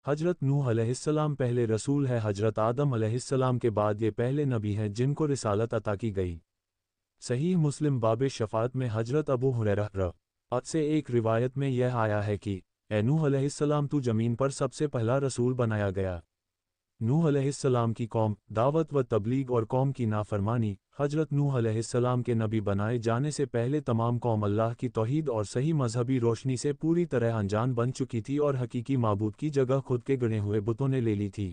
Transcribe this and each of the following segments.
हजरत नूह अलैहिस्सलाम पहले रसूल है। हजरत आदम अलैहिस्सलाम के बाद ये पहले नबी हैं जिनको रिसालत अता की गई। सहीह मुस्लिम बाब शफ़ाअत में हजरत अबू हुरैरा रज़ से एक रिवायत में यह आया है कि ए नूह अलैहिस्सलाम तू ज़मीन पर सबसे पहला रसूल बनाया गया। नूह अलैहिस्सलाम की कौम, दावत व तबलीग और कौम की नाफरमानी। हजरत नूह अलैहिस्सलाम के नबी बनाए जाने से पहले तमाम कौम अल्लाह की तौहीद और सही मजहबी रोशनी से पूरी तरह अनजान बन चुकी थी और हकीकी माबूद की जगह खुद के गढ़े हुए बुतों ने ले ली थी।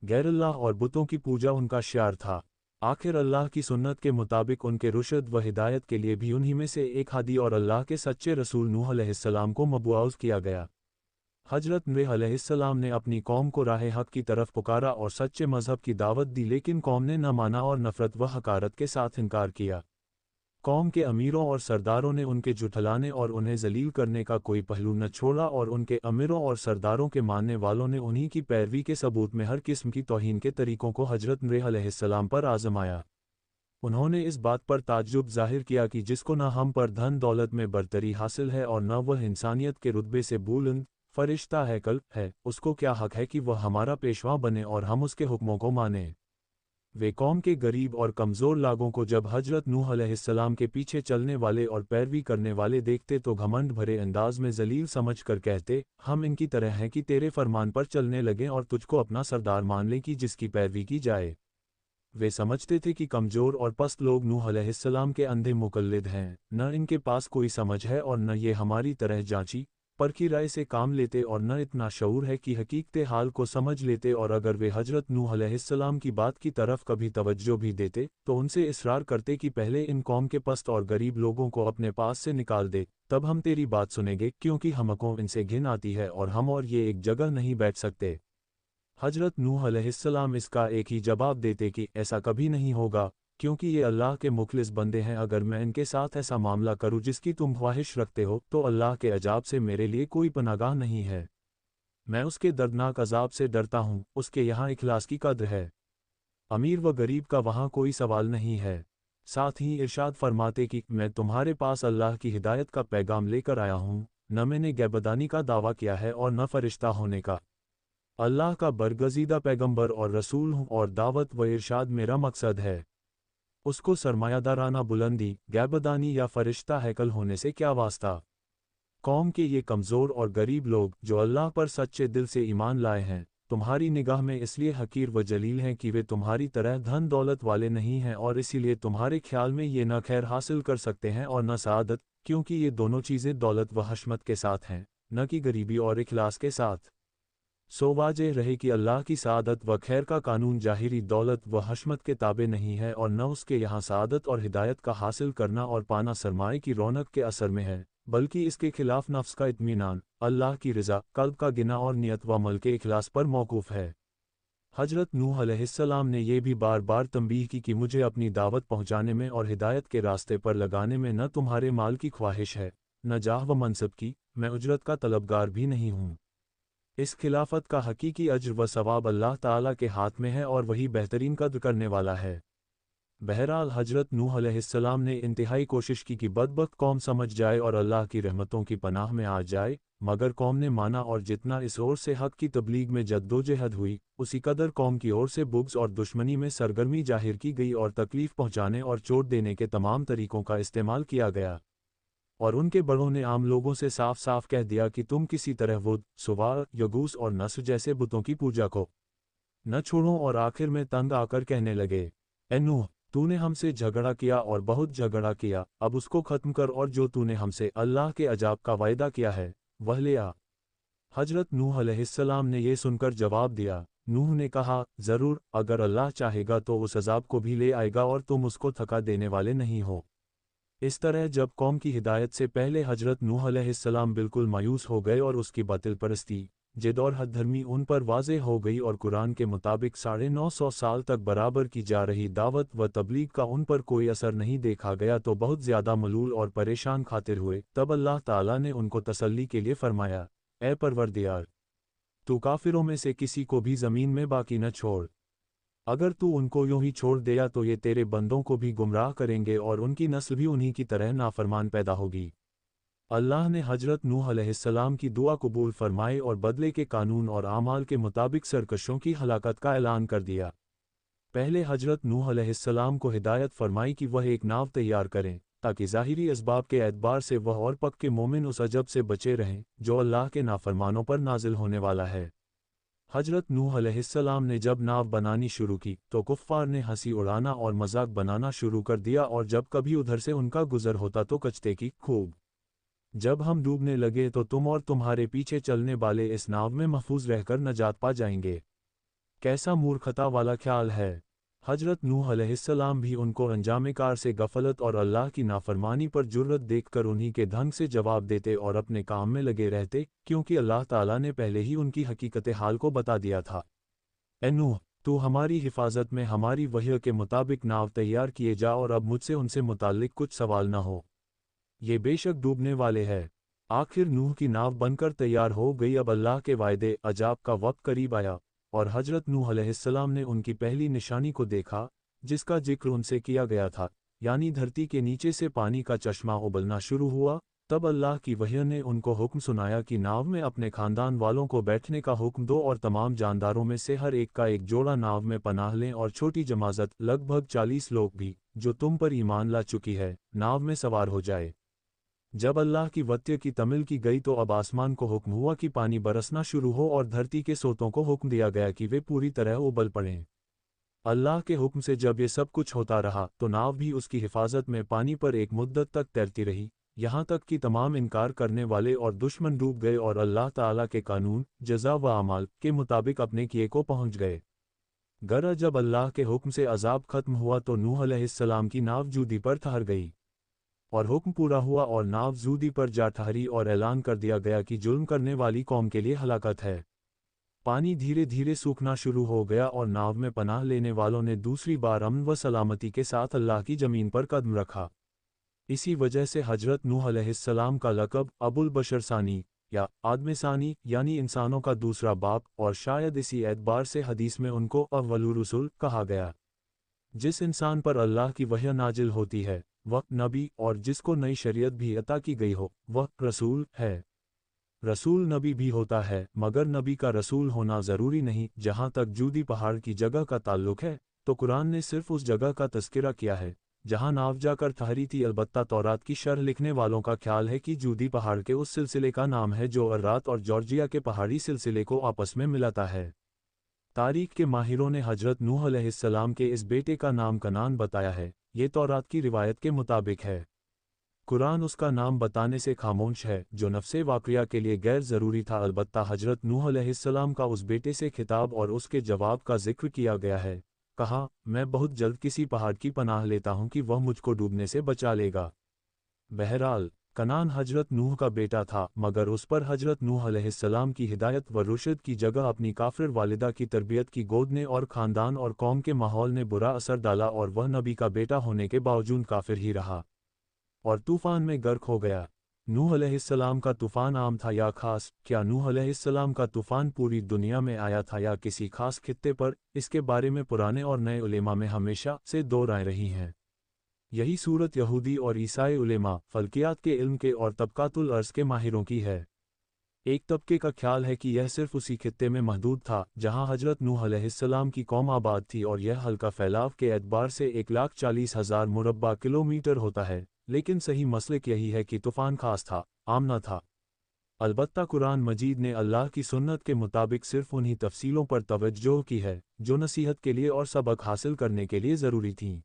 गैरुल्लाह और बुतों की पूजा उनका शियार था। आखिर अल्लाह की सुन्नत के मुताबिक उनके रुशद व हिदायत के लिए भी उन्हीं में से एक हादी और अल्लाह के सच्चे रसूल नूह अलैहिस्सलाम को मबऊस किया गया। हजरत नूह अलैहिस्सलाम ने अपनी कौम को राह हक की तरफ पुकारा और सच्चे मजहब की दावत दी, लेकिन कौम ने न माना और नफरत व हकारत के साथ इनकार किया। कौम के अमीरों और सरदारों ने उनके जुठलाने और उन्हें जलील करने का कोई पहलू न छोड़ा और उनके अमीरों और सरदारों के मानने वालों ने उन्हीं की पैरवी के सबूत में हर किस्म की तौहीन के तरीकों को हजरत नूह अलैहिस्सलाम पर आजमाया। उन्होंने इस बात पर ताज्जुब जाहिर किया कि जिसको न हम पर धन दौलत में बरतरी हासिल है और न वह इंसानियत के रुतबे से बुलंद फरिश्ता हैकल है, उसको क्या हक है कि वह हमारा पेशवा बने और हम उसके हुक्मों को माने। वे कौम के गरीब और कमज़ोर लोगों को जब हजरत नूह अलैहिस्सलाम के पीछे चलने वाले और पैरवी करने वाले देखते तो घमंड भरे अंदाज में जलील समझ कर कहते, हम इनकी तरह हैं कि तेरे फरमान पर चलने लगें और तुझको अपना सरदार मान लें कि जिसकी पैरवी की जाए। वे समझते थे कि कमज़ोर और पस्त लोग नूह अलैहिस्सलाम के अंधे मुकल्लिद हैं, न इनके पास कोई समझ है और न ये हमारी तरह जांची परखी राय से काम लेते और न इतना शऊर है कि हकीकत हाल को समझ लेते, और अगर वे हजरत नूह अलैहिस्सलाम की बात की तरफ कभी तवज्जो भी देते तो उनसे इसरार करते कि पहले इन कौम के पस्त और गरीब लोगों को अपने पास से निकाल दे, तब हम तेरी बात सुनेंगे, क्योंकि हमको इनसे घिन आती है और हम और ये एक जगह नहीं बैठ सकते। हजरत नूह अलैहिस्सलाम इसका एक ही जवाब देते कि ऐसा कभी नहीं होगा, क्योंकि ये अल्लाह के मुखलिस बंदे हैं। अगर मैं इनके साथ ऐसा मामला करूं जिसकी तुम ख्वाहिश रखते हो तो अल्लाह के अजाब से मेरे लिए कोई पनागाह नहीं है। मैं उसके दर्दनाक अजाब से डरता हूं, उसके यहाँ इखलास की कद्र है। अमीर व गरीब का वहाँ कोई सवाल नहीं है। साथ ही इरशाद फरमाते कि मैं तुम्हारे पास अल्लाह की हिदायत का पैगाम लेकर आया हूँ, न मैंने गैबदानी का दावा किया है और न फरिश्ता होने का। अल्लाह का बरगज़ीदा पैगंबर और रसूल हूँ और दावत व इरशाद मेरा मकसद है। उसको सरमायादाराना बुलंदी, गैबदानी या फरिश्ता हैकल होने से क्या वास्ता। कौम के ये कमज़ोर और गरीब लोग जो अल्लाह पर सच्चे दिल से ईमान लाए हैं, तुम्हारी निगाह में इसलिए हकीर व जलील हैं कि वे तुम्हारी तरह धन दौलत वाले नहीं हैं और इसीलिए तुम्हारे ख्याल में ये न खैर हासिल कर सकते हैं और न सआदत, क्योंकि ये दोनों चीज़ें दौलत व हशमत के साथ हैं, न कि गरीबी और इखलास के साथ। सो वाज़ेह रहे कि अल्लाह की सआदत व खैर का कानून जाहिरी दौलत व हशमत के ताबे नहीं है और न उसके यहाँ सआदत और हिदायत का हासिल करना और पाना सरमाए की रौनक के असर में है, बल्कि इसके खिलाफ नफ्स का इत्मीनान, अल्लाह की रज़ा, कल्ब का गिना और नियत व अमल के इखलास पर मौकूफ़ है। हजरत नूह अलैहिस्सलाम ने यह भी बार बार तंबीह की कि मुझे अपनी दावत पहुँचाने में और हिदायत के रास्ते पर लगाने में न तुम्हारे माल की ख्वाहिश है, न जाह व मनसब की, मैं उजरत का तलबगार भी नहीं हूँ। इस खिलाफत का हकीकी अज्र व सवाब अल्लाह ताला के हाथ में है और वही बेहतरीन कद्र करने वाला है। बहरहाल हजरत नूह अलैहिस्सलाम ने इंतहाई कोशिश की कि बदबख्त कौम समझ जाए और अल्लाह की रहमतों की पनाह में आ जाए, मगर कौम ने माना और जितना इस ओर से हक़ की तबलीग में जद्दोजहद हुई, उसी कदर कौम की ओर से बुग़्ज़ और दुश्मनी में सरगर्मी जाहिर की गई और तकलीफ़ पहुँचाने और चोट देने के तमाम तरीक़ों का इस्तेमाल किया गया। और उनके बड़ों ने आम लोगों से साफ साफ कह दिया कि तुम किसी तरह वुद, सुवा, यगूस और नस्र जैसे बुतों की पूजा को न छोड़ो, और आखिर में तंग आकर कहने लगे, ए नूह, तूने हमसे झगड़ा किया और बहुत झगड़ा किया, अब उसको ख़त्म कर और जो तूने हमसे अल्लाह के अजाब का वायदा किया है वह ले आ। हजरत नूह अलैहिस्सलाम ने यह सुनकर जवाब दिया। नूह ने कहा, ज़रूर, अगर अल्लाह चाहेगा तो उस अजाब को भी ले आएगा और तुम उसको थका देने वाले नहीं हो। इस तरह जब कौम की हिदायत से पहले हजरत नूह अलैहिस्सलाम बिल्कुल मायूस हो गए और उसकी बातिल परस्ती, जिद और हद धर्मी उन पर वाज़ेह हो गई और कुरान के मुताबिक 950 साल तक बराबर की जा रही दावत व तबलीग का उन पर कोई असर नहीं देखा गया तो बहुत ज़्यादा मलूल और परेशान खातिर हुए। तब अल्लाह ताला ने उनको तसल्ली के लिए फरमाया, ए परवरदिगार, तू काफिरों में से किसी को भी ज़मीन में बाकी न छोड़। अगर तू उनको यूं ही छोड़ दिया तो ये तेरे बंदों को भी गुमराह करेंगे और उनकी नस्ल भी उन्हीं की तरह नाफरमान पैदा होगी। अल्लाह ने हजरत नूह अलैहिस्सलाम की दुआ कबूल फरमाई और बदले के कानून और आमाल के मुताबिक सरकशों की हलाकत का ऐलान कर दिया। पहले हजरत नूह अलैहिस्सलाम को हिदायत फरमाई कि वह एक नाव तैयार करें, ताकि ज़ाहिरी असबाब के एतबार से वह और पक्के मोमिन उस अजब से बचे रहें, जो अल्लाह के नाफरमानों पर नाजिल होने वाला है। हजरत नूह अलैहिस्सलाम ने जब नाव बनानी शुरू की, तो कुफ्फार ने हंसी उड़ाना और मजाक बनाना शुरू कर दिया, और जब कभी उधर से उनका गुजर होता तो कचते की खूब। जब हम डूबने लगे तो तुम और तुम्हारे पीछे चलने वाले इस नाव में महफूज रहकर नजात पा जाएंगे। कैसा मूर्खता वाला ख्याल है। हजरत नूह अलैहिस्सलाम भी उनको अंजाम कार से गफलत और अल्लाह की नाफरमानी पर जुर्रत देखकर उन्हीं के ढंग से जवाब देते और अपने काम में लगे रहते, क्योंकि अल्लाह ताला ने पहले ही उनकी हकीकत हाल को बता दिया था। ए नूह, तू हमारी हिफाजत में हमारी वही के मुताबिक नाव तैयार किए जा, और अब मुझसे उनसे मुताल्लिक कुछ सवाल न हो। ये बेशक डूबने वाले हैं। आखिर नूह की नाव बनकर तैयार हो गई। अब अल्लाह के वायदे अजाब का वक्त करीब आया, और हजरत नूह अलैहिस्सलाम ने उनकी पहली निशानी को देखा, जिसका जिक्र उनसे किया गया था, यानी धरती के नीचे से पानी का चश्मा उबलना शुरू हुआ। तब अल्लाह की वही ने उनको हुक्म सुनाया कि नाव में अपने खानदान वालों को बैठने का हुक्म दो, और तमाम जानदारों में से हर एक का एक जोड़ा नाव में पनाह लें, और छोटी जमाजत लगभग 40 लोग भी, जो तुम पर ईमान ला चुकी है, नाव में सवार हो जाए। जब अल्लाह की वत्य की तमिल की गई तो अब आसमान को हुक्म हुआ कि पानी बरसना शुरू हो, और धरती के सोतों को हुक्म दिया गया कि वे पूरी तरह उबल पड़ें। अल्लाह के हुक्म से जब ये सब कुछ होता रहा तो नाव भी उसकी हिफाजत में पानी पर एक मुद्दत तक तैरती रही, यहाँ तक कि तमाम इनकार करने वाले और दुश्मन डूब गए और अल्लाह ताला के कानून, जज़ा व अमाल के मुताबिक अपने किए को पहुँच गए। गरा जब अल्लाह के हुक्म से अजाब खत्म हुआ तो नूह अलैहिस्सलाम की नाव जूदी पर ठहर गई, और हुक्म पूरा हुआ और नाव जूदी पर जा ठहरी, और ऐलान कर दिया गया कि जुल्म करने वाली कौम के लिए हलाकत है। पानी धीरे धीरे सूखना शुरू हो गया, और नाव में पनाह लेने वालों ने दूसरी बार अमन व सलामती के साथ अल्लाह की ज़मीन पर कदम रखा। इसी वजह से हजरत नूह अलैहिस्सलाम का लक़ब अबुल बशर सानी या आदम सानी यानी इंसानों का दूसरा बाप, और शायद इसी एतबार से हदीस में उनको अव्वलुर रसूल कहा गया। जिस इंसान पर अल्लाह की वही नाजिल होती है वह नबी, और जिसको नई शरीयत भी अता की गई हो वह रसूल है। रसूल नबी भी होता है, मगर नबी का रसूल होना ज़रूरी नहीं। जहाँ तक जूदी पहाड़ की जगह का ताल्लुक है तो कुरान ने सिर्फ उस जगह का तज़किरा किया है जहाँ नाव जाकर ठहरी थी। अलबत्ता तौरात की शरह लिखने वालों का ख्याल है कि जूदी पहाड़ के उस सिलसिले का नाम है जो अर्रात और जॉर्जिया के पहाड़ी सिलसिले को आपस में मिलाता है। तारीख के माहिरों ने हजरत नूह अलैहिस्सलाम के इस बेटे का नाम कनान बताया है, ये तौरात की रिवायत के मुताबिक है। कुरान उसका नाम बताने से खामोश है, जो नफ्से वाक़िया के लिए गैर ज़रूरी था। अलबत्ता हजरत नूह अलैहिस्सलाम का उस बेटे से खिताब और उसके जवाब का जिक्र किया गया है। कहा, मैं बहुत जल्द किसी पहाड़ की पनाह लेता हूँ कि वह मुझको डूबने से बचा लेगा। बहरहाल कनान हजरत नूह का बेटा था, मगर उस पर हजरत नूह अलैहिस्सलाम की हिदायत व रुशद की जगह अपनी काफिर वालिदा की तरबियत की गोद ने और ख़ानदान और कौम के माहौल ने बुरा असर डाला, और वह नबी का बेटा होने के बावजूद काफिर ही रहा और तूफ़ान में गर्क हो गया। नूह अलैहिस्सलाम का तूफ़ान आम था या ख़ास? क्या नूह अलैहिस्सलाम का तूफ़ान पूरी दुनिया में आया था या किसी खास खित्ते पर? इसके बारे में पुराने और नए उलेमा में हमेशा से दो राय रही हैं। यही सूरत यहूदी और ईसाई उलेमा, फल्कियात के इल्म के और तबकातुल अर्ज़ के माहिरों की है। एक तबके का ख्याल है कि यह सिर्फ उसी खित्ते में महदूद था जहां हजरत नूह अलैहिस्सलाम की कौम आबाद थी, और यह हल्का फैलाव के एतबार से 1,40,000 मुरब्बा किलोमीटर होता है। लेकिन सही मसलक यही है कि तूफ़ान खास था, आम न था। अलबत्ता कुरान मजीद ने अल्लाह की सुन्नत के मुताबिक सिर्फ उन्हीं तफसीलों पर तवज्जो की है जो नसीहत के लिए और सबक हासिल करने के लिए ज़रूरी थीं।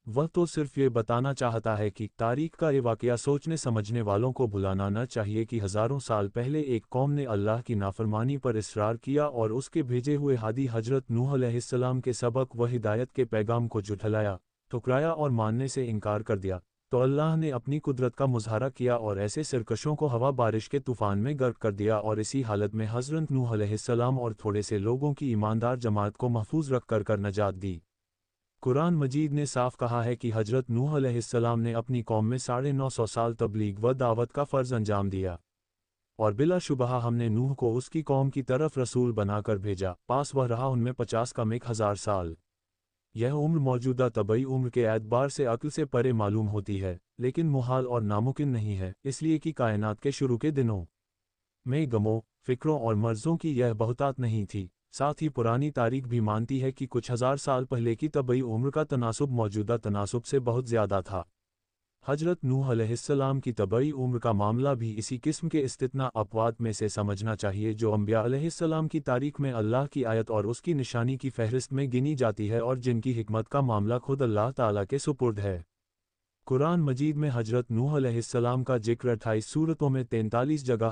वह तो सिर्फ ये बताना चाहता है कि तारीख का ये वाक़या सोचने समझने वालों को भुलाना न चाहिए कि हज़ारों साल पहले एक कौम ने अल्लाह की नाफरमानी पर इसरार किया और उसके भेजे हुए हादी हजरत नूह अलैहिस्सलाम के सबक व हिदायत के पैगाम को झुठलाया, ठुकराया और मानने से इनकार कर दिया। तो अल्लाह ने अपनी कुदरत का मुज़ाहरा किया और ऐसे सरकशों को हवा बारिश के तूफ़ान में गर्क कर दिया, और इसी हालत में हज़रत नूह अलैहिस्सलाम और थोड़े से लोगों की ईमानदार जमात को महफूज रख कर नजात दी। कुरान मजीद ने साफ कहा है कि हजरत नूह अलैहिस्सलाम ने अपनी कौम में 950 साल तबलीग व दावत का फ़र्ज़ अंजाम दिया, और बिलाशुबहा हमने नूह को उसकी कौम की तरफ रसूल बनाकर भेजा। पास वह रहा उनमें 50 कम 1000 साल। यह उम्र मौजूदा तबई उम्र के एतबार से अक्ल से परे मालूम होती है, لیکن محال اور ناممکن نہیں ہے، اس لیے کہ کائنات کے شروع کے دنوں میں غموں، فکروں اور مرضوں کی یہ بہتات نہیں تھی۔ ساتھ ہی پرانی تاریخ بھی مانتی ہے کہ کچھ ہزار سال پہلے کی طبعی عمر کا تناسب موجودہ تناسب سے بہت زیادہ تھا۔ حضرت نوح علیہ السلام کی طبعی عمر کا معاملہ بھی اسی قسم کے استثناء اپوات میں سے سمجھنا چاہیے جو انبیاء علیہ السلام کی تاریخ میں اللہ کی آیت اور اس کی نشانی کی فہرست میں گنی جاتی ہے اور جن کی حکمت کا معاملہ خود اللہ تعالیٰ کے سپرد ہے۔ قرآن مجید میں حضرت نوح علیہ السلام کا ذکر 28 سورتوں میں 43 جگہ